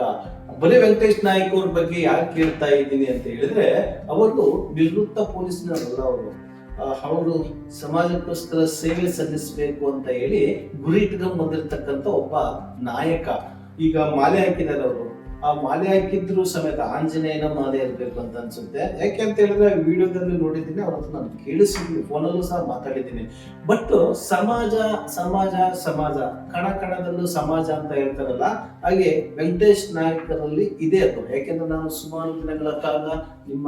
S3: ಬರೀ ವೆಂಕಟೇಶ್ ನಾಯಕ್ ಅವ್ರ ಬಗ್ಗೆ ಯಾಕೆ ಕೇಳ್ತಾ ಇದ್ದೀನಿ ಅಂತ ಹೇಳಿದ್ರೆ ಅವರು ನಿವೃತ್ತ ಪೊಲೀಸ್ನವರಲ್ಲ, ಅವರು ಸಮಾಜಕ್ಕೋಸ್ಕರ ಸೇವೆ ಸಲ್ಲಿಸಬೇಕು ಅಂತ ಹೇಳಿ ಗುರಿ ಇಟ್ಕೊಂಡು ಬಂದಿರತಕ್ಕಂತ ಒಬ್ಬ ನಾಯಕ. ಈಗ ಮಾಲೆ ಹಾಕಿದ್ದಾರೆ ಅವರು, ಆ ಮಾಲೆ ಹಾಕಿದ್ರು ಸಮೇತ ಆಂಜನೇಯನ ಮಾಲೆ ಇರ್ಬೇಕು ಅಂತ ಅನ್ಸುತ್ತೆ. ಯಾಕೆ ಅಂತ ಹೇಳಿದ್ರೆ ವಿಡಿಯೋದಲ್ಲಿ ನೋಡಿದ್ದೀನಿ, ಅವ್ರ ಹತ್ರ ನಾನು ಕೇಳಿಸಿದ್ದೀನಿ, ಫೋನಲ್ಲೂ ಸಹ ಮಾತಾಡಿದ್ದೀನಿ. ಬಟ್ ಸಮಾಜ ಸಮಾಜ ಸಮಾಜ ಕಣ ಕಣದಲ್ಲೂ ಸಮಾಜ ಅಂತ ಹೇಳ್ತಾರಲ್ಲ, ಹಾಗೆ ವೆಂಕಟೇಶ್ ನಾಯಕರಲ್ಲಿ ಇದೆ ಅದು. ಯಾಕೆಂದ್ರೆ ನಾನು ಸುಮಾರು ದಿನಗಳ ಕಾಲ ನಿಮ್ಮ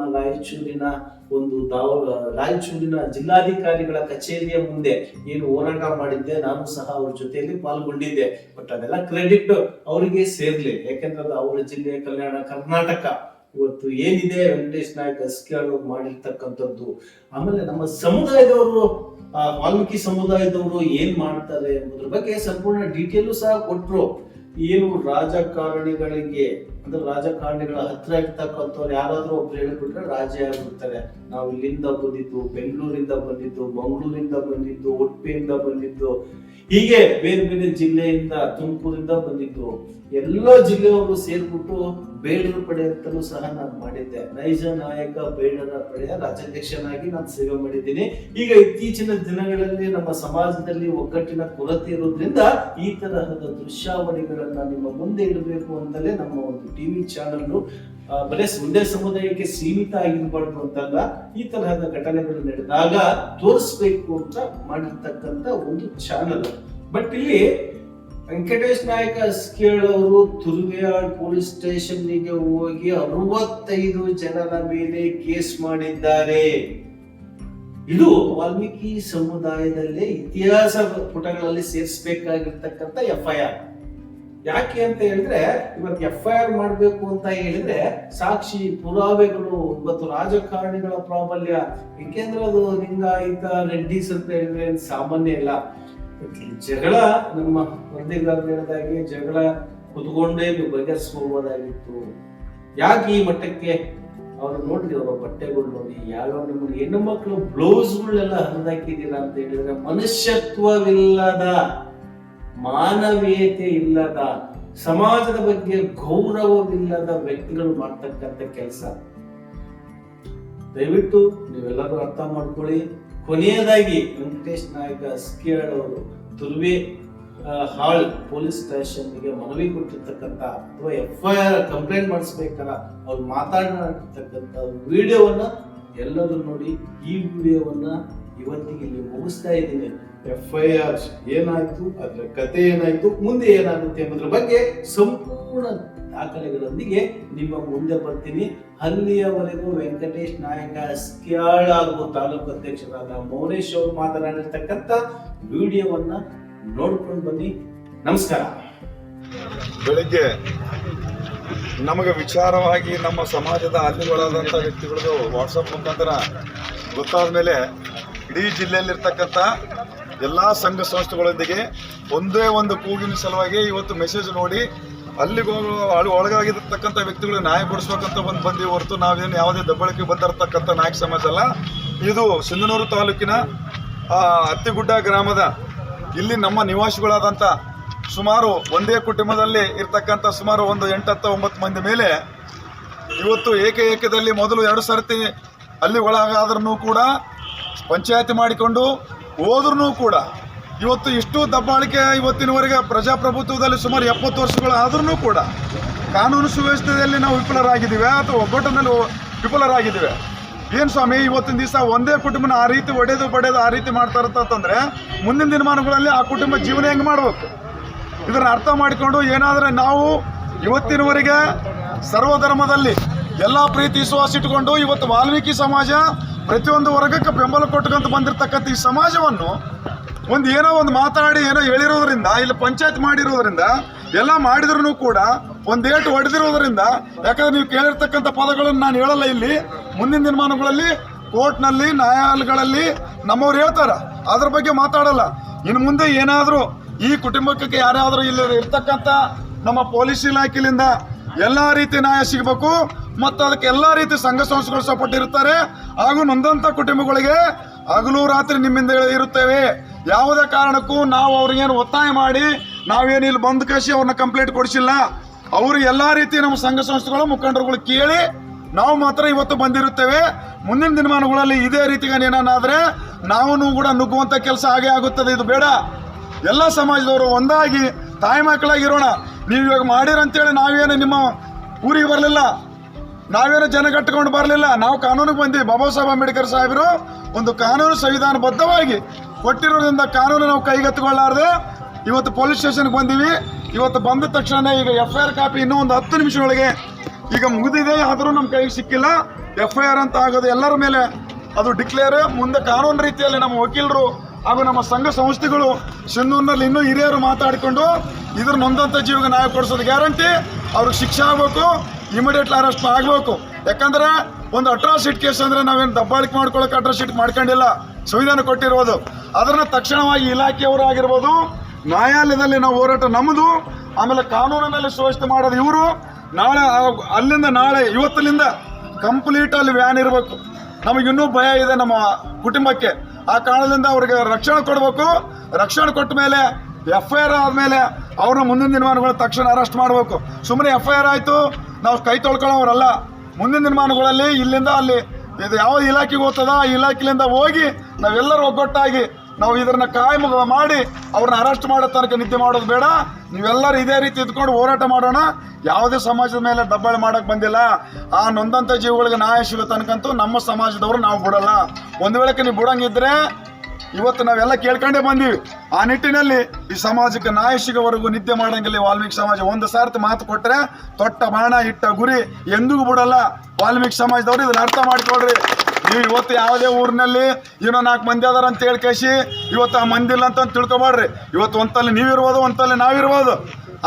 S3: ರಾಯಚೂರಿನ ಜಿಲ್ಲಾಧಿಕಾರಿಗಳ ಕಚೇರಿಯ ಮುಂದೆ ಏನು ಹೋರಾಟ ಮಾಡಿದ್ದೆ, ನಾನು ಸಹ ಅವ್ರ ಜೊತೆಯಲ್ಲಿ ಪಾಲ್ಗೊಂಡಿದ್ದೆ. ಬಟ್ ಅದೆಲ್ಲ ಕ್ರೆಡಿಟ್ ಅವರಿಗೆ ಸೇರ್ಲಿ, ಯಾಕೆಂದ್ರೆ ಅದು ಅವರ ಜಿಲ್ಲೆ ಕಲ್ಯಾಣ ಕರ್ನಾಟಕ. ಇವತ್ತು ಏನಿದೆ ವೆಂಕಟೇಶ್ ನಾಯಕ್ ಅಸ್ಕಿಯಾಳ್ ಮಾಡಿರ್ತಕ್ಕಂಥದ್ದು, ಆಮೇಲೆ ನಮ್ಮ ಸಮುದಾಯದವರು, ವಾಲ್ಮೀಕಿ ಸಮುದಾಯದವರು ಏನ್ ಮಾಡ್ತಾರೆ ಎಂಬುದ್ರ ಬಗ್ಗೆ ಸಂಪೂರ್ಣ ಡೀಟೇಲು ಸಹ ಕೊಟ್ರು. ಏನು ರಾಜಕಾರಣಿಗಳಿಗೆ ಅಂದ್ರೆ ರಾಜಕಾರಣಿಗಳ ಹತ್ರ ಇರ್ತಕ್ಕಂಥವ್ರು ಯಾರಾದ್ರೂ ಒಬ್ರು ಹೇಳ್ಬಿಟ್ರೆ ರಾಜೇ ಆಗ್ಬಿಡ್ತಾರೆ. ನಾವು ಇಲ್ಲಿಂದ ಬಂದಿದ್ದು, ಬೆಂಗಳೂರಿಂದ ಬಂದಿದ್ದು, ಮಂಗಳೂರಿಂದ ಬಂದಿದ್ದು, ಉಡುಪಿಯಿಂದ ಬಂದಿದ್ದು, ಹೀಗೆ ಬೇರೆ ಬೇರೆ ಜಿಲ್ಲೆಯಿಂದ, ತುಮಕೂರಿಂದ ಬಂದಿದ್ದು, ಎಲ್ಲ ಜಿಲ್ಲೆಯವರು ಸೇರ್ಬಿಟ್ಟು ಬೇಡರ ಪಡೆ ಅಂತಲೂ ಸಹ ನಾನು ಮಾಡಿದ್ದೆ. ನೈಜ ನಾಯಕ ಬೇಡರ ಪಡೆಯ ರಾಜ್ಯಾಧ್ಯಕ್ಷನಾಗಿ ನಾನು ಸೇವೆ ಮಾಡಿದ್ದೀನಿ. ಈಗ ಇತ್ತೀಚಿನ ದಿನಗಳಲ್ಲಿ ನಮ್ಮ ಸಮಾಜದಲ್ಲಿ ಒಗ್ಗಟ್ಟಿನ ಕೊರತೆ ಇರೋದ್ರಿಂದ ಈ ತರಹದ ದೃಶ್ಯಾವಳಿಗಳನ್ನ ನಿಮ್ಮ ಮುಂದೆ ಇಡಬೇಕು ಅಂತಲೇ ನಮ್ಮ ಒಂದು ಟಿವಿ ಚಾನಲ್ ಬರೀ ಒಂದೇ ಸಮುದಾಯಕ್ಕೆ ಸೀಮಿತ ಆಗಿರಬಾರ್ದು ಅಂತಲ್ಲ, ಈ ತರಹದ ಘಟನೆಗಳು ನಡೆದಾಗ ತೋರಿಸ್ಬೇಕು ಅಂತ ಮಾಡಿರ್ತಕ್ಕಂಥ ಒಂದು ಚಾನಲ್. ಬಟ್ ಇಲ್ಲಿ ವೆಂಕಟೇಶ್ ನಾಯಕ ಅಸ್ಕಿಯಾಳ್ ಅವರು ತುರುವೇಹಾಳ್ ಪೊಲೀಸ್ ಸ್ಟೇಷನ್ಗೆ ಹೋಗಿ 65 ಜನರ ಮೇಲೆ ಕೇಸ್ ಮಾಡಿದ್ದಾರೆ. ಇದು ವಾಲ್ಮೀಕಿ ಸಮುದಾಯದಲ್ಲೇ ಇತಿಹಾಸ ಪುಟಗಳಲ್ಲಿ ಸೇರಿಸಬೇಕಾಗಿರ್ತಕ್ಕಂಥ FIR. ಯಾಕೆ ಅಂತ ಹೇಳಿದ್ರೆ ಇವತ್ತು FIR ಮಾಡಬೇಕು ಅಂತ ಹೇಳಿದ್ರೆ ಸಾಕ್ಷಿ ಪುರಾವೆಗಳು, ಇವತ್ತು ರಾಜಕಾರಣಿಗಳ ಪ್ರಾಬಲ್ಯ, ಏಕೆಂದ್ರೆ ಅದು ಲಿಂಗಾಯತ ರೆಡ್ಡಿಸ್ ಅಂತ ಹೇಳಿದ್ರೆ ಸಾಮಾನ್ಯ ಇಲ್ಲ. ಜಗಳ ನಮ್ಮ ವರದಿಗಾರರು ಹೇಳಿದಾಗೆ ಜಗಳ ಕುತ್ಕೊಂಡೇ ನೀವು ಬಗೆಹರಿಸ್ಕೋಬಹುದಾಗಿತ್ತು. ಯಾಕೆ ಈ ಮಟ್ಟಕ್ಕೆ ಅವ್ರು ನೋಡ್ರಿ, ಅವರ ಬಟ್ಟೆಗಳು ನೋಡಿ, ಯಾವ್ಯಾವ ನಮ್ಮ ಹೆಣ್ಣು ಮಕ್ಕಳು ಬ್ಲೌಸ್ಗಳೆಲ್ಲ ಹರಿದಾಕಿದ್ದೀರಾ ಅಂತ ಹೇಳಿದ್ರೆ ಮನುಷ್ಯತ್ವವಿಲ್ಲದ, ಮಾನವೀಯತೆ ಇಲ್ಲದ, ಸಮಾಜದ ಬಗ್ಗೆ ಗೌರವವಿಲ್ಲದ ವ್ಯಕ್ತಿಗಳು ಮಾಡ್ತಕ್ಕಂಥ ಕೆಲಸ. ದಯವಿಟ್ಟು ನೀವೆಲ್ಲರೂ ಅರ್ಥ ಮಾಡ್ಕೊಳ್ಳಿ. ಕೊನೆಯದಾಗಿ ವೆಂಕಟೇಶ್ ನಾಯಕ ಅಸ್ಕಿಯಾಳ್ ಅವರು ತುರುವೇಹಾಳ್ ಪೊಲೀಸ್ ಸ್ಟೇಷನ್ಗೆ ಮನವಿ ಕೊಟ್ಟಿರ್ತಕ್ಕಂಥ ಅಥವಾ FIR ಕಂಪ್ಲೇಂಟ್ ಮಾಡಿಸ್ಬೇಕಲ್ಲ, ಅವ್ರು ಮಾತಾಡಿರ್ತಕ್ಕಂಥ ವಿಡಿಯೋವನ್ನ ಎಲ್ಲರೂ ನೋಡಿ. ಈ ವಿಡಿಯೋವನ್ನ ಇವತ್ತಿಗೆ ಇಲ್ಲಿ ಮುಗಿಸ್ತಾ ಇದ್ದೀನಿ. FIR ಏನಾಯ್ತು, ಅದರ ಕತೆ ಏನಾಯ್ತು, ಮುಂದೆ ಏನಾಗುತ್ತೆ ಎಂಬುದ್ರ ಬಗ್ಗೆ ಸಂಪೂರ್ಣ ದಾಖಲೆಗಳೊಂದಿಗೆ ನಿಮ್ಮ ಮುಂದೆ ಬರ್ತೀನಿ. ಅಲ್ಲಿಯವರೆಗೂ ವೆಂಕಟೇಶ್ ನಾಯಕ ಅಸ್ಕಿಯಾಳ್ ಹಾಗೂ ತಾಲೂಕು ಅಧ್ಯಕ್ಷರಾದ ಮೌನೇಶ್ ಅವರು ಮಾತನಾಡಿರ್ತಕ್ಕಂಥ ವಿಡಿಯೋವನ್ನ ನೋಡ್ಕೊಂಡು ಬನ್ನಿ. ನಮಸ್ಕಾರ.
S4: ಬೆಳಿಗ್ಗೆ ನಮಗೆ ವಿಚಾರವಾಗಿ ನಮ್ಮ ಸಮಾಜದ ಹಲ್ಲಿಗಳಾದಂಥ ವ್ಯಕ್ತಿಗಳದು ವಾಟ್ಸಪ್ ಮುಖಾಂತರ ಗೊತ್ತಾದ ಮೇಲೆ ಇಡೀ ಜಿಲ್ಲೆಯಲ್ಲಿರ್ತಕ್ಕಂಥ ಎಲ್ಲ ಸಂಘ ಸಂಸ್ಥೆಗಳೊಂದಿಗೆ ಒಂದೇ ಒಂದು ಕೂಗಿನ ಸಲುವಾಗಿ ಇವತ್ತು ಮೆಸೇಜ್ ನೋಡಿ ಅಲ್ಲಿಗೆ ಒಳಗಾಗಿರ್ತಕ್ಕಂಥ ವ್ಯಕ್ತಿಗಳಿಗೆ ನ್ಯಾಯ ಕೊಡಿಸ್ಬೇಕಂತ ಬಂದೀವಿ ಹೊರತು ನಾವೇನು ಯಾವುದೇ ದಬ್ಬಳಿಕೆ ಬಂದಿರತಕ್ಕಂಥ ನಾಯಕ ಸಮಾಜ ಅಲ್ಲ. ಇದು ಸಿಂಧನೂರು ತಾಲೂಕಿನ ಅತ್ತಿಗುಡ್ಡ ಗ್ರಾಮದ ಇಲ್ಲಿ ನಮ್ಮ ನಿವಾಸಿಗಳಾದಂಥ ಸುಮಾರು ಒಂದೇ ಕುಟುಂಬದಲ್ಲಿ ಇರ್ತಕ್ಕಂಥ ಸುಮಾರು ಒಂದು 8-9 ಮಂದಿ ಮೇಲೆ ಇವತ್ತು ಏಕದಲ್ಲಿ ಮೊದಲು 2 ಸರ್ತಿ ಅಲ್ಲಿ ಒಳಗಾದ್ರೂ ಕೂಡ ಪಂಚಾಯತಿ ಮಾಡಿಕೊಂಡು ಹೋದ್ರೂ ಕೂಡ ಇವತ್ತು ಇಷ್ಟು ದಬ್ಬಾಳಿಕೆ ಇವತ್ತಿನವರೆಗೆ ಪ್ರಜಾಪ್ರಭುತ್ವದಲ್ಲಿ ಸುಮಾರು 70 ವರ್ಷಗಳಾದ್ರೂ ಕೂಡ ಕಾನೂನು ಸುವ್ಯವಸ್ಥೆಯಲ್ಲಿ ನಾವು ವಿಫಲರಾಗಿದ್ದೀವಿ ಅಥವಾ ಒಗ್ಗಟ್ಟಿನಲ್ಲಿ ವಿಫಲರಾಗಿದ್ದೀವಿ. ಏನು ಸ್ವಾಮಿ, ಇವತ್ತಿನ ದಿವಸ ಒಂದೇ ಕುಟುಂಬನ ಆ ರೀತಿ ಬಡೆದು ಆ ರೀತಿ ಮಾಡ್ತಾ ಇರ್ತಂತಂದ್ರೆ ಮುಂದಿನ ದಿನಮಾನಗಳಲ್ಲಿ ಆ ಕುಟುಂಬ ಜೀವನ ಹೆಂಗೆ ಮಾಡಬೇಕು? ಇದನ್ನು ಅರ್ಥ ಮಾಡಿಕೊಂಡು ಏನಾದರೆ ನಾವು ಇವತ್ತಿನವರೆಗೆ ಸರ್ವಧರ್ಮದಲ್ಲಿ ಎಲ್ಲ ಪ್ರೀತಿ ವಿಶ್ವಾಸ ಇಟ್ಕೊಂಡು ಇವತ್ತು ವಾಲ್ಮೀಕಿ ಸಮಾಜ ಪ್ರತಿಯೊಂದು ವರ್ಗಕ್ಕೆ ಬೆಂಬಲ ಕೊಟ್ಟುಕೊಂತ ಬಂದಿರತಕ್ಕಂಥ ಈ ಸಮಾಜವನ್ನು ಏನೋ ಒಂದು ಮಾತಾಡಿ ಏನೋ ಹೇಳಿರೋದ್ರಿಂದ ಇಲ್ಲಿ ಪಂಚಾಯತ್ ಮಾಡಿರೋದ್ರಿಂದ ಎಲ್ಲ ಮಾಡಿದ್ರು ಕೂಡ ಒಂದೇಟು ಹೊಡೆದಿರೋದ್ರಿಂದ, ಯಾಕಂದ್ರೆ ನೀವು ಕೇಳಿರ್ತಕ್ಕಂಥ ಪದಗಳನ್ನು ನಾನು ಹೇಳಲ್ಲ. ಇಲ್ಲಿ ಮುಂದಿನ ದಿನಮಾನಗಳಲ್ಲಿ ಕೋರ್ಟ್ನಲ್ಲಿ ನ್ಯಾಯಾಲಯಗಳಲ್ಲಿ ನಮ್ಮವ್ರು ಹೇಳ್ತಾರ, ಅದ್ರ ಬಗ್ಗೆ ಮಾತಾಡಲ್ಲ. ಇನ್ನು ಮುಂದೆ ಏನಾದರೂ ಈ ಕುಟುಂಬಕ್ಕೆ ಯಾರಾದರೂ ಇಲ್ಲಿ ಇರ್ತಕ್ಕಂಥ ನಮ್ಮ ಪೊಲೀಸ್ ಇಲಾಖೆಯಿಂದ ಎಲ್ಲ ರೀತಿ ನ್ಯಾಯ ಸಿಗಬೇಕು ಮತ್ತು ಅದಕ್ಕೆ ಎಲ್ಲ ರೀತಿ ಸಂಘ ಸಂಸ್ಥೆಗಳು ಸಪೋರ್ಟ್ ಇರ್ತಾರೆ. ಹಾಗೂ ನೊಂದಂಥ ಕುಟುಂಬಗಳಿಗೆ ಹಗಲು ರಾತ್ರಿ ನಿಮ್ಮಿಂದ ಇರುತ್ತೇವೆ. ಯಾವುದೇ ಕಾರಣಕ್ಕೂ ನಾವು ಅವ್ರಿಗೇನು ಒತ್ತಾಯ ಮಾಡಿ ನಾವೇನು ಇಲ್ಲಿ ಬಂದು ಕಳಿಸಿ ಅವ್ರನ್ನ ಕಂಪ್ಲೇಂಟ್ ಕೊಡಿಸಿಲ್ಲ. ಅವರು ಎಲ್ಲ ರೀತಿ ನಮ್ಮ ಸಂಘ ಸಂಸ್ಥೆಗಳು ಮುಖಂಡರುಗಳು ಕೇಳಿ ನಾವು ಮಾತ್ರ ಇವತ್ತು ಬಂದಿರುತ್ತೇವೆ. ಮುಂದಿನ ದಿನಮಾನಗಳಲ್ಲಿ ಇದೇ ರೀತಿಗೆ ಏನಾದ್ರೆ ನಾವು ಕೂಡ ನುಗ್ಗುವಂಥ ಕೆಲಸ ಆಗೇ ಆಗುತ್ತದೆ. ಇದು ಬೇಡ. ಎಲ್ಲ ಸಮಾಜದವರು ಒಂದಾಗಿ ತಾಯಿ ಮಕ್ಕಳಾಗಿರೋಣ. ನೀವು ಇವಾಗ ಮಾಡಿರಂತೇಳಿ ನಾವೇನು ನಿಮ್ಮ ಊರಿಗೆ ಬರಲಿಲ್ಲ, ನಾವೇನು ಜನ ಕಟ್ಟಿಕೊಂಡು ಬರಲಿಲ್ಲ. ನಾವು ಕಾನೂನಿಗೆ ಬಂದ್ವಿ. ಬಾಬಾ ಸಾಹೇಬ್ ಅಂಬೇಡ್ಕರ್ ಸಾಹೇಬರು ಒಂದು ಕಾನೂನು ಸಂವಿಧಾನಬದ್ಧವಾಗಿ ಕೊಟ್ಟಿರೋದ್ರಿಂದ ಕಾನೂನು ನಾವು ಕೈಗೆತ್ತಿಕೊಳ್ಳಾರ್ದೆ ಇವತ್ತು ಪೊಲೀಸ್ ಸ್ಟೇಷನ್ಗೆ ಬಂದೀವಿ. ಇವತ್ತು ಬಂದ ತಕ್ಷಣ ಈಗ FIR ಕಾಪಿ ಇನ್ನೂ ಒಂದು 10 ನಿಮಿಷದೊಳಗೆ ಈಗ ಮುಗಿದಿದೆ, ಆದರೂ ನಮ್ಮ ಕೈಗೆ ಸಿಕ್ಕಿಲ್ಲ. FIR ಅಂತ ಆಗೋದು ಎಲ್ಲರ ಮೇಲೆ ಅದು ಡಿಕ್ಲೇರ್. ಮುಂದೆ ಕಾನೂನು ರೀತಿಯಲ್ಲಿ ನಮ್ಮ ವಕೀಲರು ಹಾಗೂ ನಮ್ಮ ಸಂಘ ಸಂಸ್ಥೆಗಳು ಸಿಂಧೂರಿನಲ್ಲಿ ಇನ್ನೂ ಹಿರಿಯರು ಮಾತಾಡಿಕೊಂಡು ಇದ್ರ ನೊಂದಂಥ ಜೀವಿಗೆ ನ್ಯಾಯ ಕೊಡಿಸೋದು ಗ್ಯಾರಂಟಿ. ಅವ್ರಿಗೆ ಶಿಕ್ಷೆ ಆಗಬೇಕು, ಇಮಿಡಿಯೇಟ್ಲಿ ಅರೆಸ್ಟ್ ಆಗಬೇಕು. ಯಾಕಂದ್ರೆ ಒಂದು ಅಟ್ರಾಸಿಟಿ ಕೇಸ್ ಅಂದರೆ ನಾವೇನು ದಬ್ಬಾಳಿಕೆ ಮಾಡ್ಕೊಳ್ಳೋಕೆ ಅಟ್ರಾಸಿಟಿ ಮಾಡ್ಕೊಂಡಿಲ್ಲ, ಸಂವಿಧಾನ ಕೊಟ್ಟಿರೋದು. ಅದನ್ನು ತಕ್ಷಣವಾಗಿ ಇಲಾಖೆಯವರು ಆಗಿರ್ಬೋದು, ನ್ಯಾಯಾಲಯದಲ್ಲಿ ನಾವು ಹೋರಾಟ ನಮ್ಮದು, ಆಮೇಲೆ ಕಾನೂನಿನಲ್ಲಿ ಸುವ್ಯವಸ್ಥೆ ಮಾಡೋದು ಇವರು. ನಾಳೆ ಇವತ್ತಲಿಂದ ಕಂಪ್ಲೀಟ್ ಅಲ್ಲಿ ವ್ಯಾನ್ ಇರಬೇಕು. ನಮಗಿನ್ನೂ ಭಯ ಇದೆ ನಮ್ಮ ಕುಟುಂಬಕ್ಕೆ. ಆ ಕಾರಣದಿಂದ ಅವ್ರಿಗೆ ರಕ್ಷಣೆ ಕೊಡಬೇಕು. ರಕ್ಷಣೆ ಕೊಟ್ಟ ಮೇಲೆ FIR ಆದಮೇಲೆ ಅವ್ರನ್ನ ಮುಂದಿನ ದಿನಮಾನಗಳು ತಕ್ಷಣ ಅರೆಸ್ಟ್ ಮಾಡಬೇಕು. ಸುಮ್ಮನೆ FIR ಆಯಿತು ನಾವು ಕೈ ತೊಳ್ಕೊಳ್ಳೋರಲ್ಲ. ಮುಂದಿನ ದಿನಮಾನಗಳಲ್ಲಿ ಇಲ್ಲಿಂದ ಅಲ್ಲಿ ಇದು ಯಾವ ಇಲಾಖೆಗೆ ಹೋಗ್ತದ ಆ ಇಲಾಖೆಯಿಂದ ಹೋಗಿ ನಾವೆಲ್ಲರೂ ಒಗ್ಗಟ್ಟಾಗಿ ನಾವು ಇದನ್ನ ಕಾಯಂ ಮಾಡಿ ಅವ್ರನ್ನ ಅರೆಸ್ಟ್ ಮಾಡೋ ತನಕ ನಿದ್ದೆ ಮಾಡೋದು ಬೇಡ. ನೀವೆಲ್ಲರೂ ಇದೇ ರೀತಿ ಇದ್ಕೊಂಡು ಹೋರಾಟ ಮಾಡೋಣ. ಯಾವುದೇ ಸಮಾಜದ ಮೇಲೆ ದಬ್ಬಾಳಿ ಮಾಡೋಕ್ಕೆ ಬಂದಿಲ್ಲ. ಆ ನೊಂದಂಥ ಜೀವಗಳಿಗೆ ನ್ಯಾಯ ಸಿಗೋ ತನಕಂತೂ ನಮ್ಮ ಸಮಾಜದವರು ನಾವು ಬಿಡಲ್ಲ. ಒಂದು ವೇಳೆಗೆ ನೀವು ಬಿಡಂಗಿದ್ರೆ ಇವತ್ತು ನಾವೆಲ್ಲ ಕೇಳ್ಕೊಂಡೇ ಬಂದೀವಿ. ಆ ನಿಟ್ಟಿನಲ್ಲಿ ಈ ಸಮಾಜಕ್ಕೆ ನ್ಯಾಯ ಸಿಗೋವರೆಗೂ ನಿದ್ದೆ ಮಾಡಂಗಿಲ್ಲ. ವಾಲ್ಮೀಕಿ ಸಮಾಜ ಒಂದು ಸಾರ್ತಿ ಮಾತು ಕೊಟ್ಟರೆ ತೊಟ್ಟ ಬಾಣ ಇಟ್ಟ ಗುರಿ ಎಂದಿಗೂ ಬಿಡಲ್ಲ. ವಾಲ್ಮೀಕಿ ಸಮಾಜದವರು ಇದನ್ನ ಅರ್ಥ ಮಾಡ್ಕೊಳ್ರಿ. ನೀವು ಇವತ್ತು ಯಾವುದೇ ಊರಿನಲ್ಲಿ ಏನೋ 4 ಮಂದಿ ಅದಾರ ಅಂತ ಹೇಳಿ ಕಳಿಸಿ ಇವತ್ತು ಆ ಮಂದಿ ಇಲ್ಲ ಅಂತ ತಿಳ್ಕೊಬೇಡ್ರಿ. ಇವತ್ತು ಒಂತಲ್ಲಿ ನೀವಿರ್ಬೋದು, ಒಂತಲ್ಲಿ ನಾವಿರ್ಬೋದು.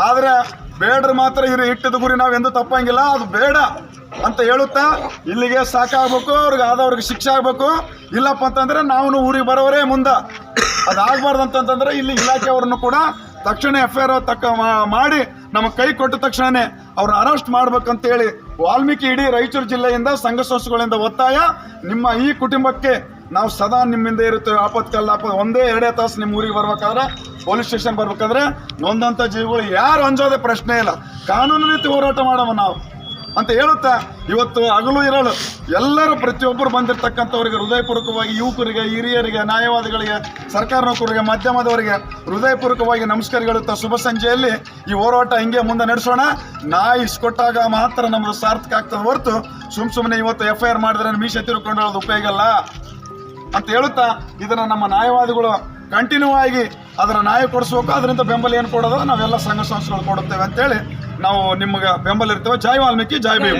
S4: ಆದರೆ ಬೇಡ್ರಿ ಮಾತ್ರ ಇಟ್ಟಿದ ಗುರಿ ನಾವು ಎಂದೂ ತಪ್ಪಂಗಿಲ್ಲ. ಅದು ಬೇಡ ಅಂತ ಹೇಳುತ್ತಾ ಇಲ್ಲಿಗೆ ಸಾಕಾಗಬೇಕು. ಅವ್ರಿಗೆ ಶಿಕ್ಷೆ ಆಗಬೇಕು. ಇಲ್ಲಪ್ಪ ಅಂತಂದರೆ ನಾವು ಊರಿಗೆ ಬರೋವರೇ ಮುಂದೆ ಅದಾಗಬಾರ್ದು ಅಂತಂತಂದರೆ ಇಲ್ಲಿ ಇಲಾಖೆಯವ್ರನ್ನು ಕೂಡ ತಕ್ಷಣ FIR ಮಾಡಿ ನಮ್ಮ ಕೈ ಕೊಟ್ಟ ತಕ್ಷಣವೇ ಅವ್ರನ್ನ ಅರೆಸ್ಟ್ ಮಾಡ್ಬೇಕಂತೇಳಿ ವಾಲ್ಮೀಕಿ ಇಡೀ ರಾಯಚೂರು ಜಿಲ್ಲೆಯಿಂದ ಸಂಘ ಸಂಸ್ಥೆಗಳಿಂದ ಒತ್ತಾಯ. ನಿಮ್ಮ ಈ ಕುಟುಂಬಕ್ಕೆ ನಾವು ಸದಾ ನಿಮ್ಮಿಂದ ಇರುತ್ತೇವೆ. ಆಪತ್ಕಾಲ ಒಂದೇ 2 ತಾಸು ನಿಮ್ಮ ಊರಿಗೆ ಬರ್ಬೇಕಾದ್ರೆ, ಪೊಲೀಸ್ ಸ್ಟೇಷನ್ ಬರ್ಬೇಕಾದ್ರೆ ನೊಂದಂಥ ಜೀವಿಗಳು ಯಾರು ಅಂಜೋದೇ ಪ್ರಶ್ನೆ ಇಲ್ಲ. ಕಾನೂನು ರೀತಿ ಹೋರಾಟ ಮಾಡೋಣ ನಾವು ಅಂತ ಹೇಳುತ್ತಾ ಇವತ್ತು ಹಗಲು ಇರಲು ಎಲ್ಲರೂ ಪ್ರತಿಯೊಬ್ಬರು ಬಂದಿರತಕ್ಕಂಥವರಿಗೆ ಹೃದಯಪೂರ್ವಕವಾಗಿ ಯುವಕರಿಗೆ, ಹಿರಿಯರಿಗೆ, ನ್ಯಾಯವಾದಿಗಳಿಗೆ, ಸರ್ಕಾರ ನೌಕರರಿಗೆ, ಮಾಧ್ಯಮದವರಿಗೆ ಹೃದಯಪೂರ್ವಕವಾಗಿ ನಮಸ್ಕಾರಗಳು. ಶುಭ ಸಂಜೆಯಲ್ಲಿ ಈ ಹೋರಾಟ ಹಿಂಗೆ ಮುಂದೆ ನಡೆಸೋಣ. ನ್ಯಾಯ ಇಸ್ಕೊಟ್ಟಾಗ ಮಾತ್ರ ನಮ್ಮದು ಸಾರ್ಥಕ ಆಗ್ತದೆ ಹೊರತು ಸುಮ್ಮನೆ ಇವತ್ತು FIR ಮಾಡಿದ್ರೆ ಮೀಸೆ ತಿರ್ಕೊಂಡೋದು ಉಪಯೋಗ ಅಲ್ಲ ಅಂತ ಹೇಳುತ್ತಾ ಇದನ್ನು ನಮ್ಮ ನ್ಯಾಯವಾದಿಗಳು ಕಂಟಿನ್ಯೂ ಆಗಿ ಅದರ ನ್ಯಾಯ ಕೊಡಿಸ್ಬೇಕು. ಅದರಿಂದ ಬೆಂಬಲ ಏನು ಕೊಡೋದು ನಾವೆಲ್ಲ ಸಂಘ ಸಂಸ್ಥೆಗಳು ಕೊಡುತ್ತೇವೆ ಅಂತೇಳಿ ನಾವು ನಿಮಗೆ ಬೆಂಬಲ ಇರ್ತೇವೆ. ಜೈ ವಾಲ್ಮೀಕಿ, ಜೈ ಭೀಮ್.